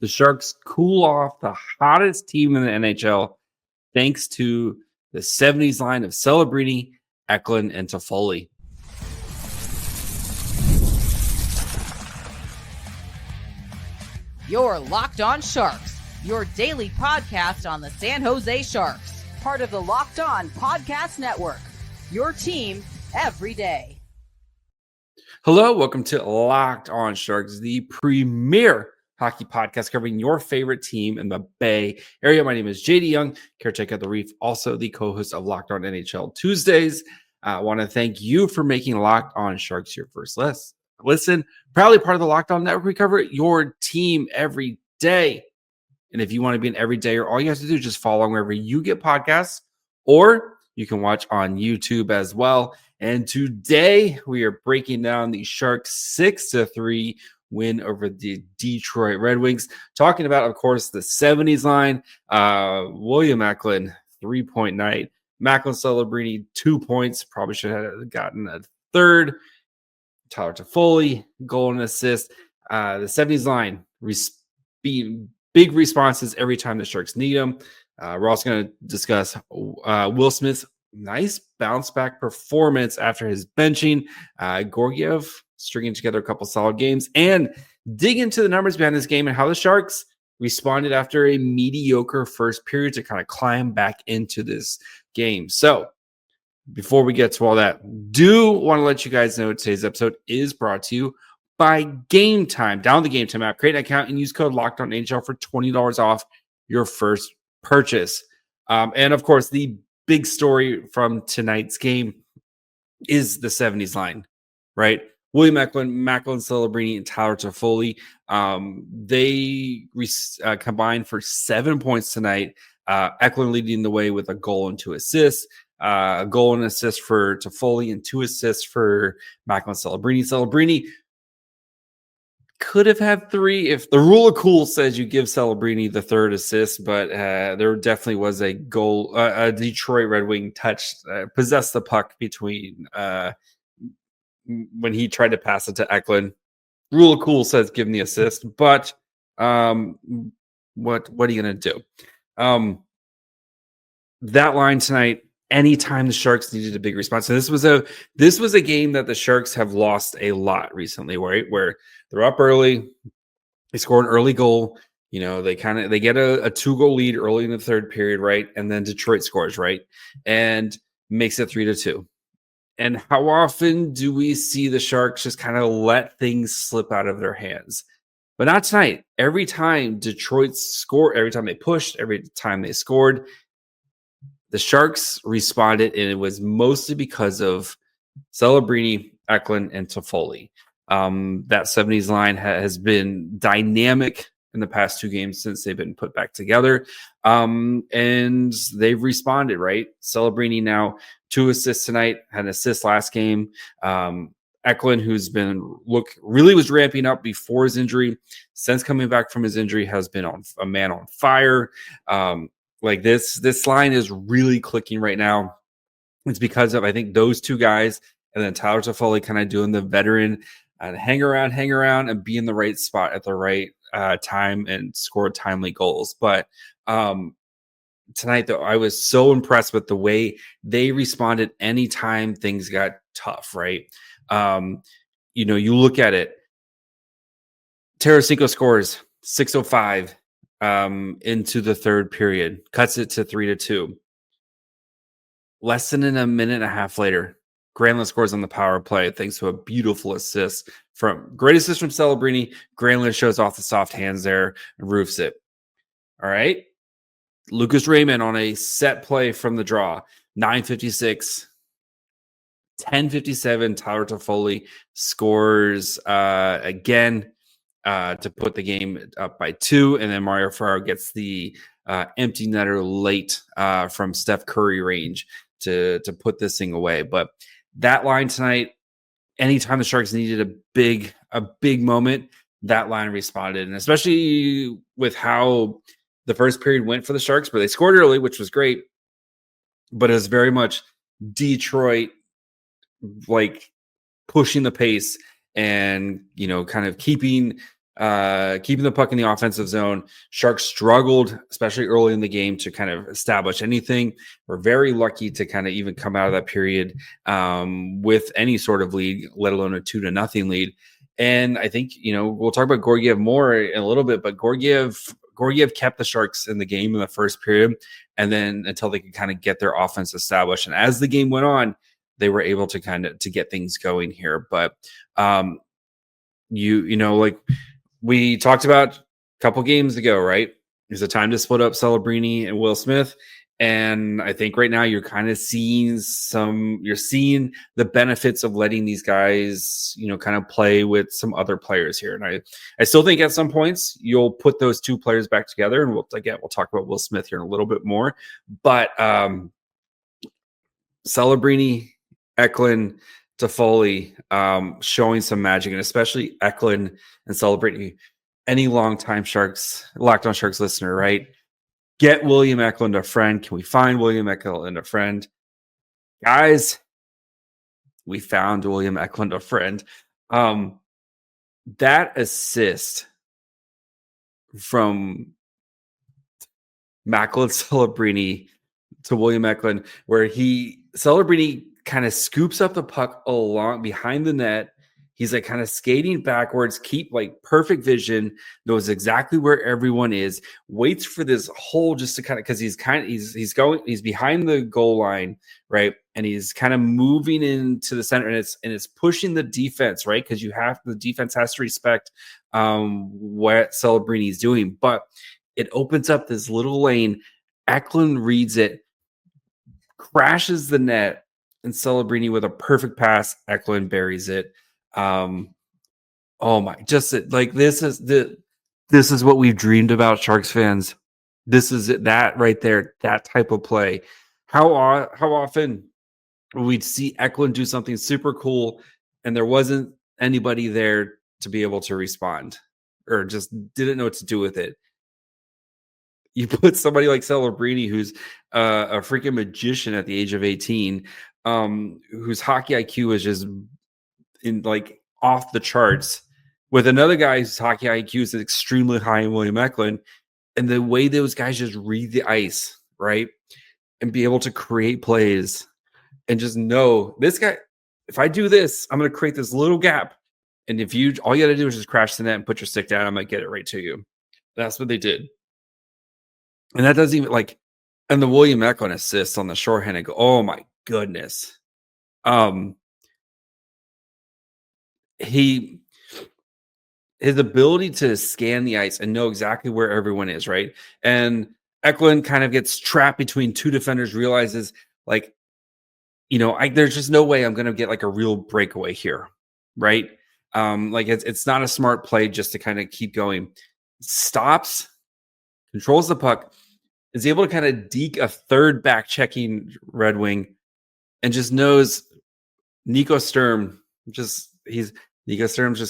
The Sharks cool off the hottest team in the NHL thanks to the 70s line of Celebrini, Eklund, and Toffoli. You're Locked On Sharks, your daily podcast on the San Jose Sharks, part of the Locked On Podcast Network, your team every day. Hello, welcome to Locked On Sharks, the premier hockey podcast covering your favorite team in the Bay Area. My name is JD Young, caretaker of the Reef, also the co-host of Locked On NHL Tuesdays. I want to thank you for making Locked On Sharks your first listen. Proudly part of the Locked On Network. We cover your team every day. And if you want to be an everydayer, all you have to do is just follow wherever you get podcasts, or you can watch on YouTube as well. And today we are breaking down the Sharks 6-3 win over the Detroit Red Wings. Talking about, of course, the 70s line. William Eklund, 3-point night. Macklin Celebrini, 2 points. Probably should have gotten a third. Tyler Toffoli, goal and assist. The 70s line, big responses every time the Sharks need them. We're also going to discuss Will Smith's nice bounce back performance after his benching. Georgiev stringing together a couple solid games, and dig into the numbers behind this game and how the Sharks responded after a mediocre first period to kind of climb back into this game. So before we get to all that, do want to let you guys know today's episode is brought to you by Game Time. Download the Game Time app, create an account, and use code LOCKEDONNHL for $20 off your first purchase. And of course, the big story from tonight's game is the 70s line, right? William Eklund, Macklin Celebrini, and Tyler Toffoli. They combined for 7 points tonight. Eklund leading the way with a goal and 2 assists. A goal and assist for Toffoli and 2 assists for Macklin Celebrini. Celebrini could have had 3 if the rule of cool says you give Celebrini the third assist, but there definitely was a goal. A Detroit Red Wing possessed the puck between when he tried to pass it to Eklund. Rule of cool says give him the assist, but what are you going to do? That line tonight, anytime the Sharks needed a big response. So this was a game that the Sharks have lost a lot recently, right? Where they're up early, they score an early goal, they get a 2-goal lead early in the third period, right? And then Detroit scores, right? And makes it 3-2. And how often do we see the Sharks just kind of let things slip out of their hands? But not tonight. Every time Detroit scored, every time they pushed, every time they scored, the Sharks responded, and it was mostly because of Celebrini, Eklund, and Toffoli. That 70s line has been dynamic in the past 2 games since they've been put back together. And they've responded, right? Celebrini now 2 assists tonight, had an assist last game. Eklund, who's really was ramping up before his injury, since coming back from his injury, has been a man on fire. This line is really clicking right now. It's because of, I think, those 2 guys, and then Tyler Toffoli kind of doing the veteran hang around, and be in the right spot at the right time and score timely goals. But tonight, though, I was so impressed with the way they responded anytime things got tough, right? You look at it. Tarasenko scores 6:05 into the third period, cuts it to 3-2. Less than a minute and a half later, Granlund scores on the power play thanks to a beautiful assist from Celebrini. Granlund shows off the soft hands there and roofs it. All right. Lucas Raymond on a set play from the draw, 9:56. 10:57, Tyler Toffoli scores again to put the game up by 2, and then Mario Ferraro gets the empty netter late from Steph Curry range to put this thing away. But that line tonight, anytime the Sharks needed a big moment, that line responded, and especially with how the first period went for the Sharks, where they scored early, which was great, but it was very much Detroit pushing the pace and kind of keeping keeping the puck in the offensive zone. Sharks struggled, especially early in the game, to kind of establish anything. We're very lucky to kind of even come out of that period with any sort of lead, let alone a 2-0 lead. And I think, we'll talk about Georgiev more in a little bit, but Georgiev kept the Sharks in the game in the first period, and then until they could kind of get their offense established. And as the game went on, they were able to to get things going here. But like we talked about a couple games ago, right? There's a time to split up Celebrini and Will Smith. And I think right now you're kind of seeing the benefits of letting these guys, kind of play with some other players here. And I still think at some points you'll put those two players back together. And we'll talk about Will Smith here in a little bit more. But Celebrini, Eklund, Toffoli showing some magic, and especially Eklund and Celebrini. Any longtime Locked On Sharks listener, right? Get William Eklund a friend. Can we find William Eklund a friend? Guys, we found William Eklund a friend. That assist from Macklin Celebrini to William Eklund, where Celebrini kind of scoops up the puck along behind the net. He's like kind of skating backwards, keep like perfect vision, knows exactly where everyone is, waits for this hole just to kind of, because he's behind the goal line, right? And he's kind of moving into the center, and it's pushing the defense, right? Because the defense has to respect what Celebrini's doing, but it opens up this little lane. Eklund reads it, crashes the net, and Celebrini with a perfect pass, Eklund buries it. Oh my, just like this is what we've dreamed about, Sharks fans. This is it, that right there, that type of play. How often we'd see Eklund do something super cool and there wasn't anybody there to be able to respond, or just didn't know what to do with it. You put somebody like Celebrini, who's a freaking magician at the age of 18, whose hockey IQ is just off the charts, with another guy whose hockey IQ is extremely high in William Eklund, and the way those guys just read the ice, right? And be able to create plays and just know, this guy, if I do this, I'm going to create this little gap. And if all you got to do is just crash the net and put your stick down, I'm going to get it right to you. That's what they did. And that doesn't even and the William Eklund assist on the shorthanded goal. Oh my goodness. His ability to scan the ice and know exactly where everyone is, right? And Eklund kind of gets trapped between two defenders, realizes there's just no way I'm going to get a real breakaway here, right? It's not a smart play just to kind of keep going. Stops, controls the puck, is able to kind of deke a third back checking Red Wing, and just knows Nico Sturm just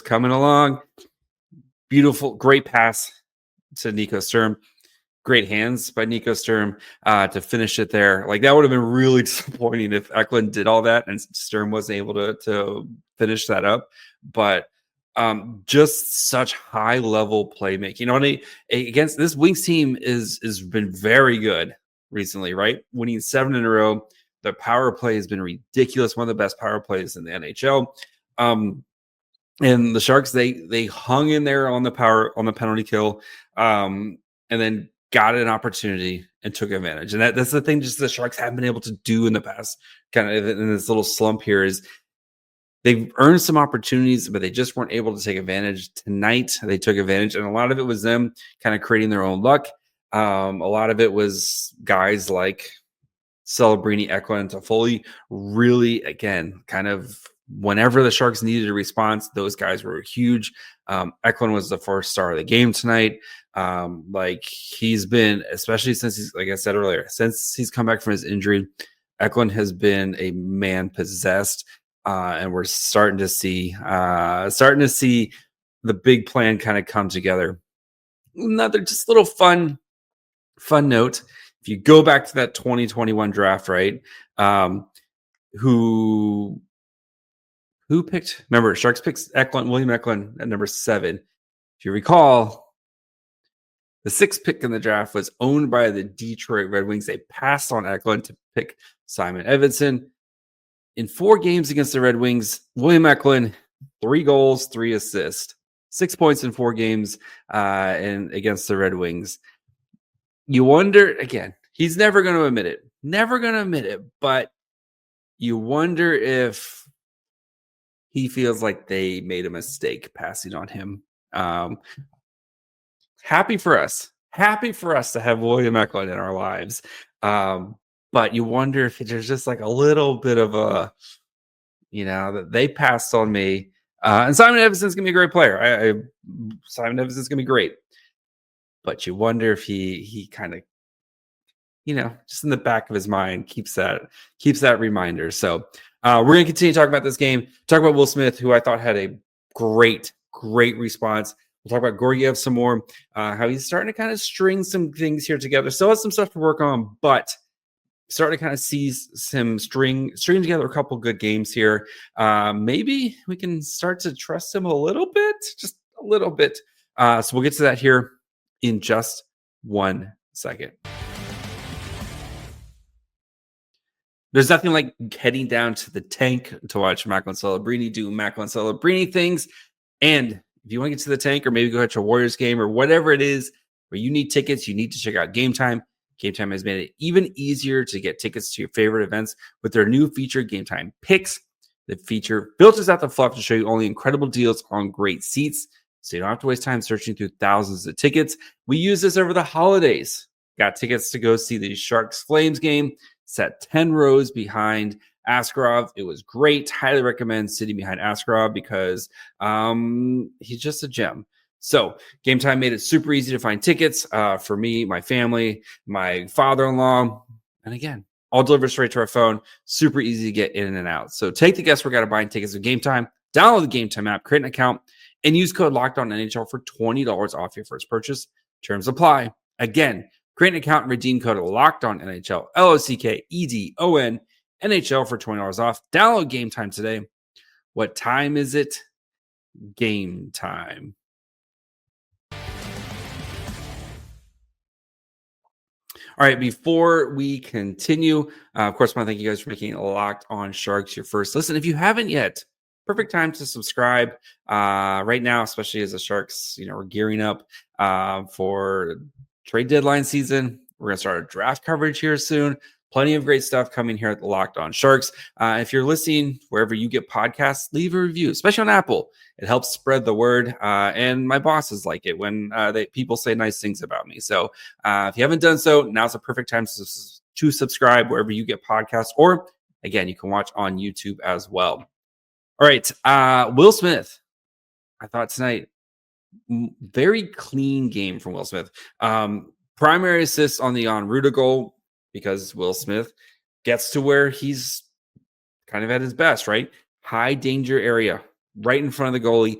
coming along. Beautiful, great pass to Nico Sturm. Great hands by Nico Sturm to finish it there. That would have been really disappointing if Eklund did all that and Sturm wasn't able to finish that up. But just such high level playmaking. Against this Wings team has been very good recently, right? Winning 7 in a row. The power play has been ridiculous. One of the best power plays in the NHL. And the Sharks, they hung in there on the penalty kill, and then got an opportunity and took advantage. And that's the thing just the Sharks haven't been able to do in the past, kind of in this little slump here, is they've earned some opportunities, but they just weren't able to take advantage. Tonight, they took advantage, and a lot of it was them kind of creating their own luck. A lot of it was guys like Celebrini, Eklund, and Toffoli really, again, kind of whenever the Sharks needed a response, those guys were huge. Eklund was the first star of the game tonight. He's been, especially since like I said earlier, since he's come back from his injury, Eklund has been a man possessed. And we're starting to see the big plan kind of come together. Another just little fun note. If you go back to that 2021 draft, right? Who picked? Remember, Sharks picked William Eklund at number 7. If If you recall, the 6th pick in the draft was owned by the Detroit Red Wings. They passed on Eklund to pick Simon Edvinsson. In 4 games against the Red Wings, William Eklund, 3 goals, 3 assists, 6 points in 4 games and against the Red Wings. You wonder, again, he's never going to admit it, but you wonder if he feels like they made a mistake passing on him. Happy for us to have William Eklund in our lives. But you wonder if there's just like a little bit of a, that they passed on me. And Simon Edvinsson's going to be a great player. Simon Edvinsson's going to be great. But you wonder if he kind of, just in the back of his mind keeps that reminder. So we're going to continue to talk about this game, talk about Will Smith, who I thought had a great response. We'll talk about Georgiev some more, how he's starting to kind of string some things here together. Still has some stuff to work on, but starting to kind of see him string together a couple good games here. Maybe we can start to trust him a little bit, just a little bit. So we'll get to that here in just 1 second. There's nothing like heading down to the tank to watch Macklin Celebrini do Macklin Celebrini things. And if you want to get to the tank or maybe go at your Warriors game or whatever it is where you need tickets, you need to check out Game Time. Game Time has made it even easier to get tickets to your favorite events with their new feature, Game Time Picks. The feature filters out the fluff to show you only incredible deals on great seats, so you don't have to waste time searching through thousands of tickets. We use this over the holidays. Got tickets to go see the Sharks Flames game, sat 10 rows behind Askarov. It was great. Highly recommend sitting behind Askarov because he's just a gem. So Game Time made it super easy to find tickets for me, my family, my father-in-law. And again, all delivered straight to our phone. Super easy to get in and out. So take the guesswork out of buying tickets with Game Time. Download the Game Time app, create an account, and use code LOCKEDONNHL for $20 off your first purchase. Terms apply. Again, create an account and redeem code LOCKEDONNHL, LOCKEDON, NHL for $20 off. Download Game Time today. What time is it? Game time. All right, before we continue, of course, I want to thank you guys for making Locked On Sharks your first listen. If you haven't yet, perfect time to subscribe right now, especially as the Sharks, we're gearing up for trade deadline season. We're going to start our draft coverage here soon. Plenty of great stuff coming here at the Locked On Sharks. If you're listening wherever you get podcasts, leave a review, especially on Apple. It helps spread the word, and my bosses like it when people say nice things about me. So if you haven't done so, now's the perfect time to subscribe wherever you get podcasts. Or, again, you can watch on YouTube as well. All right, Will Smith. I thought tonight, very clean game from Will Smith. Primary assist on the Ruda goal, because Will Smith gets to where he's kind of at his best, right? High danger area, right in front of the goalie,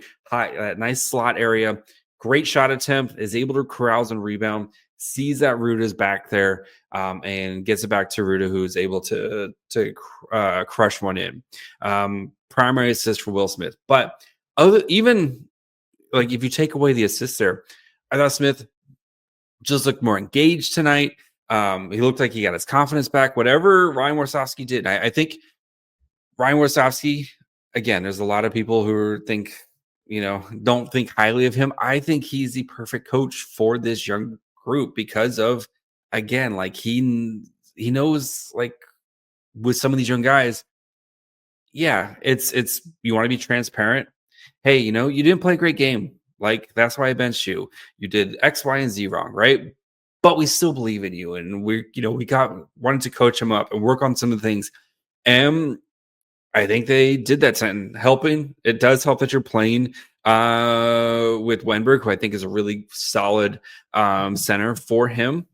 nice slot area, great shot attempt, is able to carouse and rebound, sees that Ruda's back there, and gets it back to Ruda, who's able to crush one in. Primary assist for Will Smith. But even like if you take away the assist there, I thought Smith just looked more engaged tonight. He looked like he got his confidence back. Whatever Ryan Warsofsky did, I think Ryan Warsofsky, again, there's a lot of people who think, don't think highly of him. I think he's the perfect coach for this young group because of, again, like he knows, like with some of these young guys, yeah, it's you want to be transparent. Hey, you didn't play a great game. Like, that's why I benched you. You did X, Y, and Z wrong, right? But we still believe in you, and we wanted to coach him up and work on some of the things. And I think they did that. And helping, it does help that you're playing with Wenberg, who I think is a really solid center for him.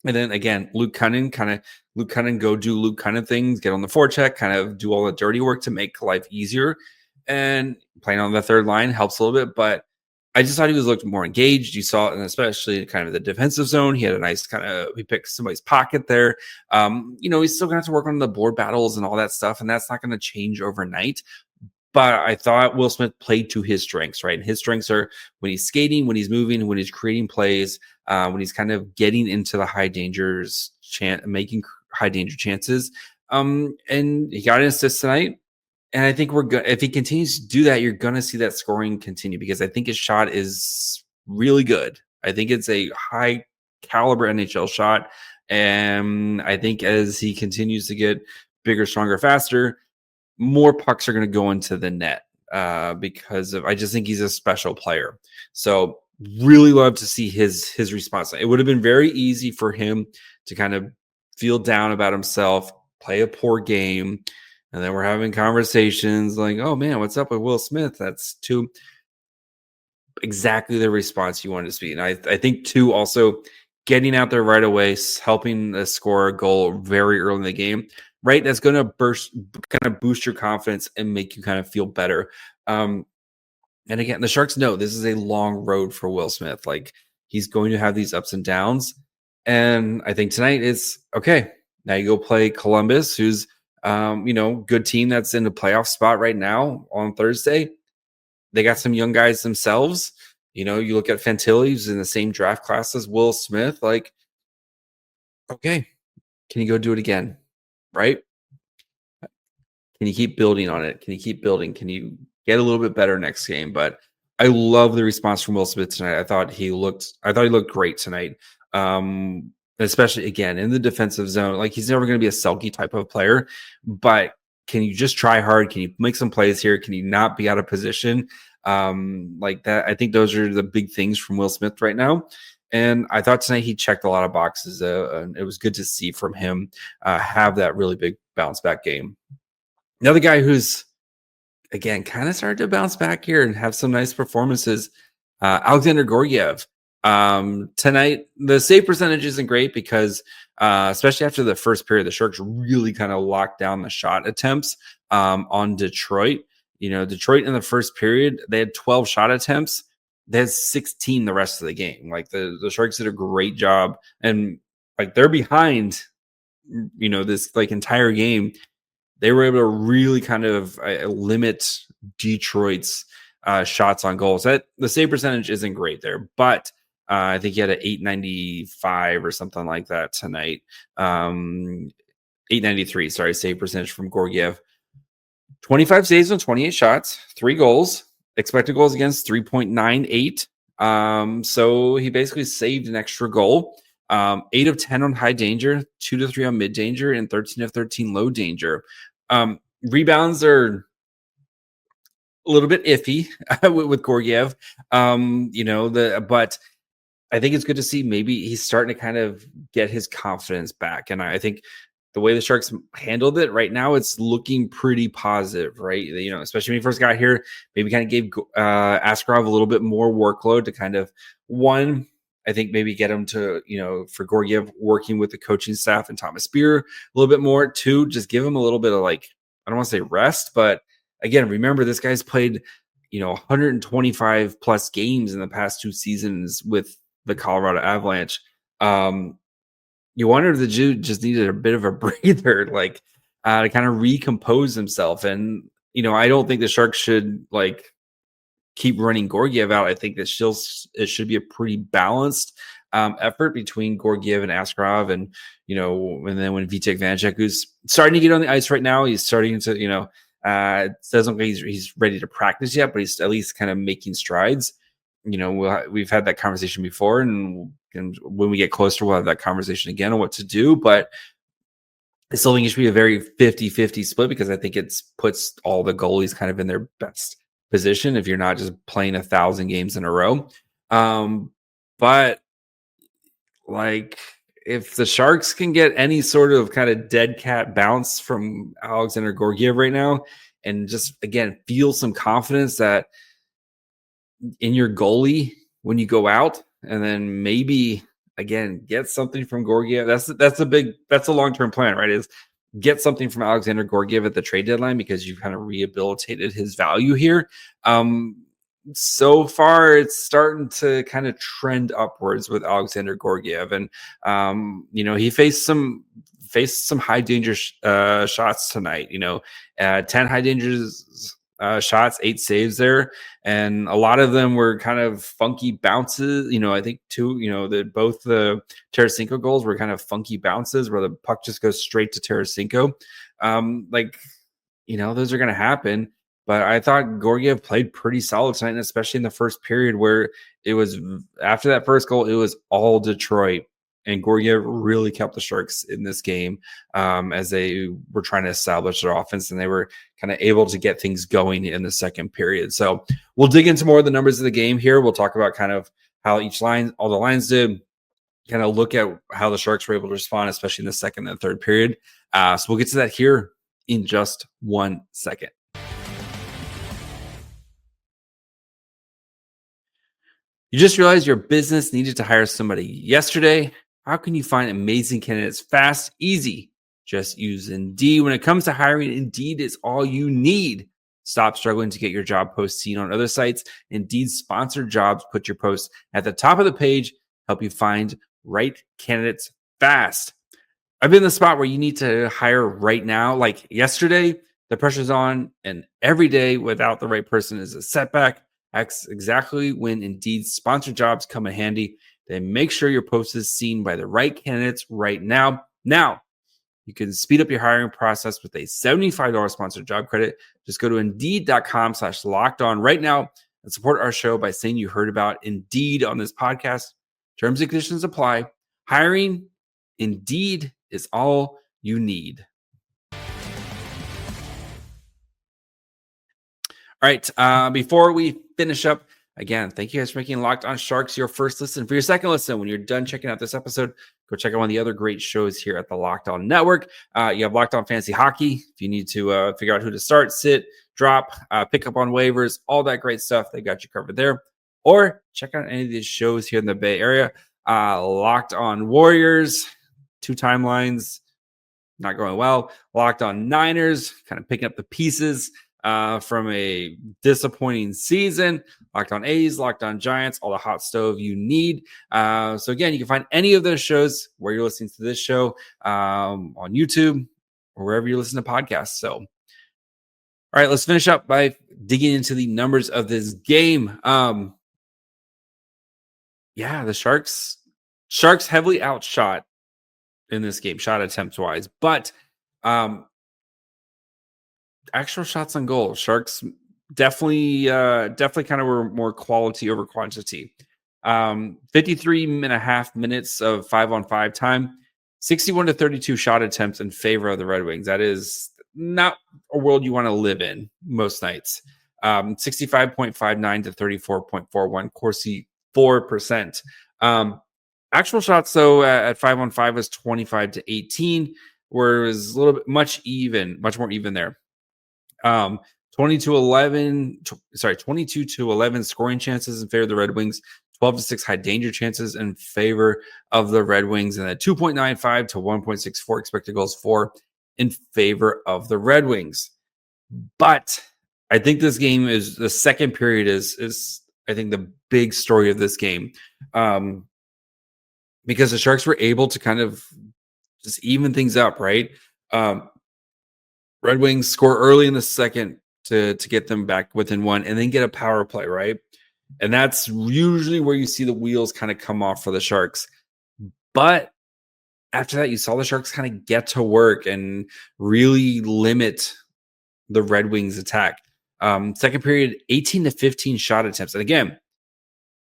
And then again, Luke Cunningham, go do Luke Cunningham things, get on the forecheck, kind of do all the dirty work to make life easier. And playing on the third line helps a little bit, but I just thought he looked more engaged. You saw it, and especially kind of the defensive zone. He had a nice he picked somebody's pocket there. He's still going to have to work on the board battles and all that stuff, and that's not going to change overnight. But I thought Will Smith played to his strengths, right? And his strengths are when he's skating, when he's moving, when he's creating plays, when he's kind of getting into the high dangers, making high danger chances. And he got an assist tonight. And I think we're good. If he continues to do that, you're going to see that scoring continue because I think his shot is really good. I think it's a high caliber NHL shot. And I think as he continues to get bigger, stronger, faster, more pucks are going to go into the net because I just think he's a special player. So really love to see his response. It would have been very easy for him to kind of feel down about himself, play a poor game, and then we're having conversations like, oh man, what's up with Will Smith? That's too exactly the response you wanted to see. And I think too, also getting out there right away, helping score a goal very early in the game, right? That's going to kind of boost your confidence and make you kind of feel better. And again, the Sharks know this is a long road for Will Smith. Like he's going to have these ups and downs. And I think tonight is okay. Now you go play Columbus, who's good team that's in the playoff spot right now on Thursday. They got some young guys themselves. You look at Fantilli, who's in the same draft class as Will Smith. Like, okay, can you go do it again? Right? Can you keep building on it? Can you keep building? Can you get a little bit better next game? But I love the response from Will Smith tonight. I thought he looked great tonight. Especially again in the defensive zone. Like he's never going to be a Selke type of player, but can you just try hard? Can you make some plays here? Can you not be out of position? Like that. I think those are the big things from Will Smith right now. And I thought tonight he checked a lot of boxes. And it was good to see from him have that really big bounce back game. Another guy who's, again, kind of started to bounce back here and have some nice performances, Alexandar Georgiev. Tonight, the save percentage isn't great because, especially after the first period, the Sharks really kind of locked down the shot attempts on Detroit. Detroit in the first period, they had 12 shot attempts. They had 16 the rest of the game. Like the Sharks did a great job, and like they're behind, this like entire game. They were able to really kind of limit Detroit's shots on goals. That the save percentage isn't great there, but I think he had an 895 or something like that tonight. 893, sorry, save percentage from Georgiev. 25 saves on 28 shots, 3 goals, expected goals against 3.98. So he basically saved an extra goal. 8 of 10 on high danger, 2 to 3 on mid danger, and 13 of 13 low danger. Rebounds are a little bit iffy with Georgiev, but I think it's good to see maybe he's starting to kind of get his confidence back. And I think the way the Sharks handled it right now, it's looking pretty positive, right? Especially when he first got here, maybe kind of gave Askarov a little bit more workload to kind of, one, I think maybe get him to, for Georgiev working with the coaching staff and Thomas Spear a little bit more. 2, just give him a little bit of I don't want to say rest, but again, remember this guy's played, 125 plus games in the past 2 seasons with the Colorado Avalanche. You wonder if the dude just needed a bit of a breather, to kind of recompose himself. And, I don't think the Sharks should keep running Georgiev out. I think that it should be a pretty balanced effort between Georgiev and Askarov, and and then when Vitek Vanecek, who's starting to get on the ice right now, he's starting to it doesn't look like he's ready to practice yet, but he's at least kind of making strides. We've had that conversation before, and when we get closer, we'll have that conversation again on what to do. But I still think it should be a very 50-50 split because I think it puts all the goalies kind of in their best position if you're not just playing 1,000 games in a row. But if the Sharks can get any sort of kind of dead cat bounce from Alexandar Georgiev right now, and just again feel some confidence that in your goalie when you go out, and then maybe again get something from Georgiev. That's a long-term plan, right? Is get something from Alexandar Georgiev at the trade deadline because you've kind of rehabilitated his value here. So far it's starting to kind of trend upwards with Alexandar Georgiev, and he faced some high danger shots tonight. 10 high shots, 8 saves there, and a lot of them were kind of funky bounces. I think both the Tarasenko goals were kind of funky bounces where the puck just goes straight to Tarasenko. Those are going to happen. But I thought Georgiev played pretty solid tonight, especially in the first period where it was after that first goal, it was all Detroit. And Georgiev really kept the Sharks in this game as they were trying to establish their offense, and they were kind of able to get things going in the second period. So we'll dig into more of the numbers of the game here. We'll talk about kind of how all the lines did, kind of look at how the Sharks were able to respond, especially in the second and third period. So we'll get to that here in just 1 second. You just realized your business needed to hire somebody yesterday. How can you find amazing candidates fast, easy? Just use Indeed. When it comes to hiring, Indeed is all you need. Stop struggling to get your job post seen on other sites. Indeed's sponsored jobs put your posts at the top of the page, help you find right candidates fast. I've been in the spot where you need to hire right now. Like yesterday, the pressure's on, and every day without the right person is a setback. That's exactly when Indeed's sponsored jobs come in handy. They make sure your post is seen by the right candidates right now. Now, you can speed up your hiring process with a $75 sponsored job credit. Just go to Indeed.com/lockedon right now and support our show by saying you heard about Indeed on this podcast. Terms and conditions apply. Hiring, Indeed is all you need. All right, before we finish up, again, thank you guys for making Locked On Sharks your first listen. For your second listen, when you're done checking out this episode, go check out one of the other great shows here at the Locked On Network. You have Locked On Fantasy Hockey. If you need to figure out who to start, sit, drop, pick up on waivers, all that great stuff, they got you covered there. Or check out any of these shows here in the Bay Area. Locked On Warriors, 2 timelines, not going well. Locked On Niners, kind of picking up the pieces from a disappointing season. Locked On A's, Locked On Giants, all the hot stove you need. So again, you can find any of those shows where you're listening to this show on YouTube or wherever you listen to podcasts. So, all right, let's finish up by digging into the numbers of this game. The Sharks heavily outshot in this game, shot attempts wise, but actual shots on goal, Sharks definitely kind of were more quality over quantity. 53.5 minutes of 5-on-5 time, 61-32 shot attempts in favor of the Red Wings. That is not a world you want to live in most nights. 65.59 to 34.41, Corsi 4%. Actual shots, though, at 5-on-5 was 25-18, where it was a little bit much more even there. 22 to 11 scoring chances in favor of the Red Wings, 12-6 high danger chances in favor of the Red Wings, and a 2.95 to 1.64 expected goals for in favor of the Red Wings. But I think this game is the second period is I think the big story of this game. Because the Sharks were able to kind of just even things up, right? Red Wings score early in the second to get them back within 1 and then get a power play, right? And that's usually where you see the wheels kind of come off for the Sharks. But after that, you saw the Sharks kind of get to work and really limit the Red Wings attack. Second period, 18-15 shot attempts. And again,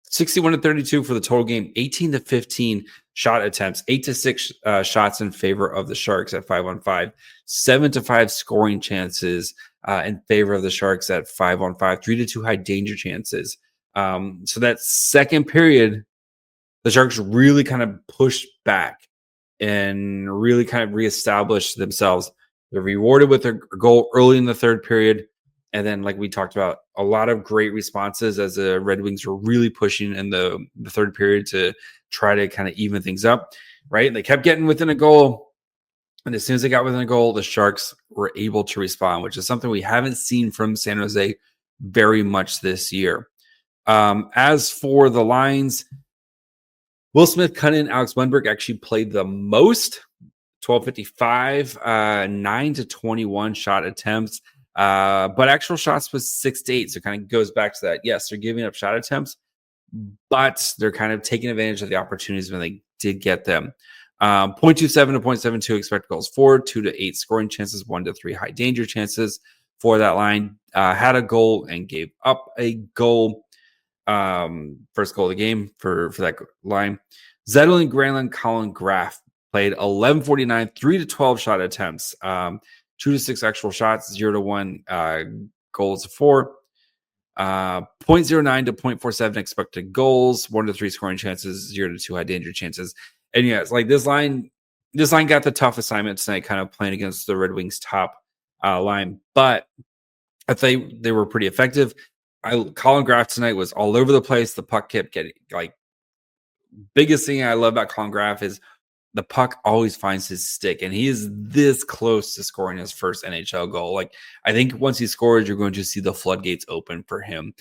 61-32 for the total game, 18-15 shot attempts, 8-6 shots in favor of the Sharks at 5-on-5, 7-5 scoring chances in favor of the Sharks at 5-on-5, 3-2 high danger chances. So that second period, the Sharks really kind of pushed back and really kind of reestablished themselves. They're rewarded with a goal early in the third period. And then, like we talked about, a lot of great responses as the Red Wings were really pushing in the third period to try to kind of even things up, right? They kept getting within a goal. And as soon as they got within a goal, the Sharks were able to respond, which is something we haven't seen from San Jose very much this year. As for the lines, Will Smith, Cunnin, Alex Lundberg actually played the most, 12.55, 9-21 shot attempts. But actual shots was 6-8. So it kind of goes back to that. Yes, they're giving up shot attempts, but they're kind of taking advantage of the opportunities when they did get them. 0.27 to 0.72 expected goals for, 2 to 8 scoring chances, 1 to 3 high danger chances for that line. Had a goal and gave up a goal. First goal of the game for that line. Zetterlund, Granlund, Colin Graf played 11:49, 3 to 12 shot attempts, 2 to 6 actual shots, 0 to 1 goals for. 0.09 to 0.47 expected goals, 1 to 3 scoring chances, 0 to 2 high danger chances. And yeah, it's like this line got the tough assignment tonight, kind of playing against the Red Wings top line. But I think they were pretty effective. Colin Graf tonight was all over the place. The puck kept getting biggest thing I love about Colin Graf is the puck always finds his stick, and he is this close to scoring his first NHL goal. Like, I think once he scores, you're going to see the floodgates open for him.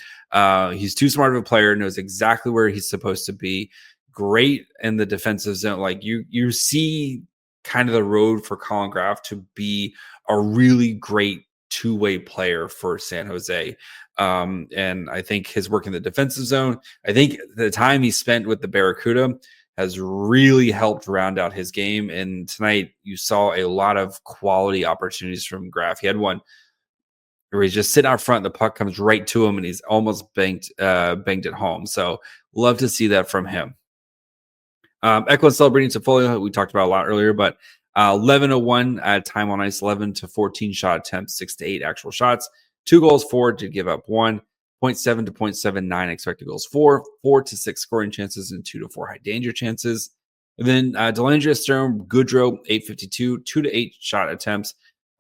He's too smart of a player, knows exactly where he's supposed to be. Great in the defensive zone. Like, you see kind of the road for Colin Graf to be a really great two-way player for San Jose. And I think his work in the defensive zone, I think the time he spent with the Barracuda has really helped round out his game. And tonight you saw a lot of quality opportunities from Graf. He had one where he's just sitting out front, the puck comes right to him, and he's almost banged it home. So love to see that from him. Eklund, Celebrini, Toffoli, we talked about a lot earlier, but 11-1 at time on ice, 11 to 14 shot attempts, 6 to 8 actual shots, 2 goals for, to give up 1, 0.7 to 0.79 expected goals for, 4 to 6 scoring chances, and 2 to 4 high danger chances. And then Delangelo, Sturm, Goodrow, 852, 2 to 8 shot attempts,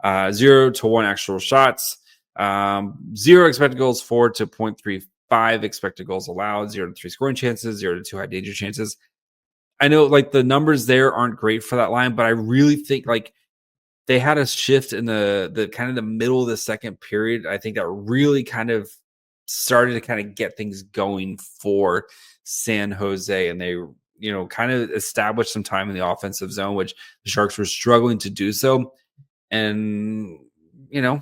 0 to 1 actual shots, 0 expected goals for to 0.35 expected goals allowed, 0 to 3 scoring chances, 0 to 2 high danger chances. I know like the numbers there aren't great for that line, but I really think like they had a shift in the kind of the middle of the second period. I think that really kind of started to kind of get things going for San Jose, and they, kind of established some time in the offensive zone, which the Sharks were struggling to do so. And,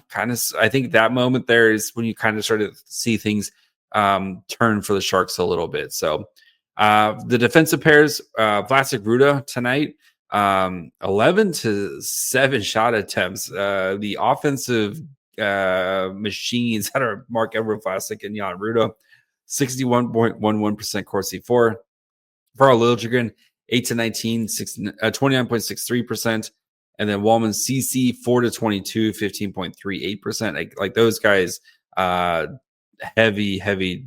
kind of, I think that moment there is when you kind of started to see things turn for the Sharks a little bit. So the defensive pairs, Vlasic Ruda tonight, 11 to 7 shot attempts. The offensive machines that are Marc-Edouard Vlasic and Jan Ruda, 61.11% Corsi for. Carl Liljegren, 8 to 19, 29.63%. And then Wallman CC, 4 to 22, 15.38%. Like those guys, heavy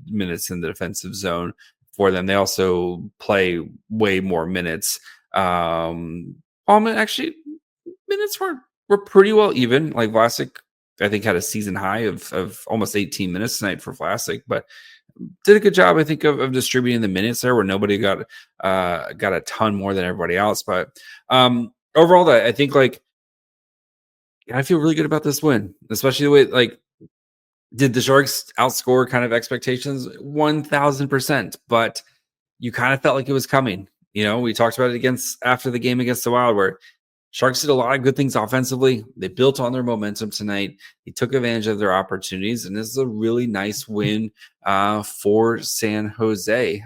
minutes in the defensive zone for them. They also play way more minutes. Wallman actually minutes were pretty well even. Like Vlasic, I think, had a season high of almost 18 minutes tonight for Vlasic, but did a good job, I think, of distributing the minutes there, where nobody got a ton more than everybody else. But overall, I think I feel really good about this win, especially the way did the Sharks outscore kind of expectations? 1,000%, but you kind of felt like it was coming. We talked about it after the game against the Wild, where Sharks did a lot of good things offensively. They built on their momentum tonight. They took advantage of their opportunities, and this is a really nice win for San Jose,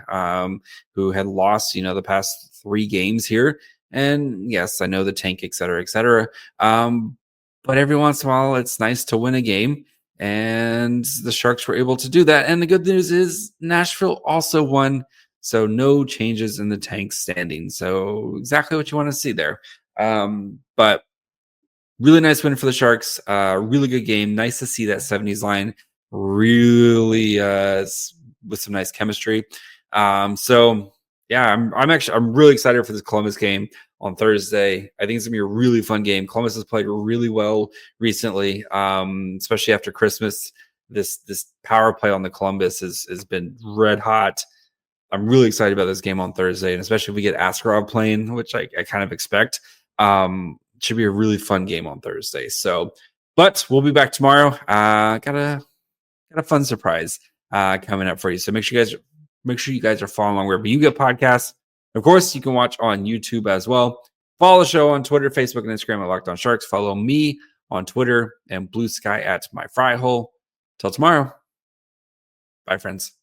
who had lost, the past 3 games here. And yes, I know the tank, et cetera, et cetera. But every once in a while, it's nice to win a game, and the Sharks were able to do that. And the good news is Nashville also won, so no changes in the tank standing. So exactly what you want to see there. But really nice win for the Sharks. Really good game. Nice to see that 70s line really with some nice chemistry. So yeah, I'm really excited for this Columbus game on Thursday. I think it's gonna be a really fun game. Columbus has played really well recently, especially after Christmas. This power play on the Columbus has been red hot. I'm really excited about this game on Thursday, and especially if we get Askarov playing, which I kind of expect. Should be a really fun game on Thursday. So, but we'll be back tomorrow. Got a fun surprise coming up for you. So make sure you guys are following along wherever you get podcasts. Of course, you can watch on YouTube as well. Follow the show on Twitter, Facebook, and Instagram at Locked On Sharks. Follow me on Twitter, and Blue Sky at My Fry Hole. Till tomorrow. Bye, friends.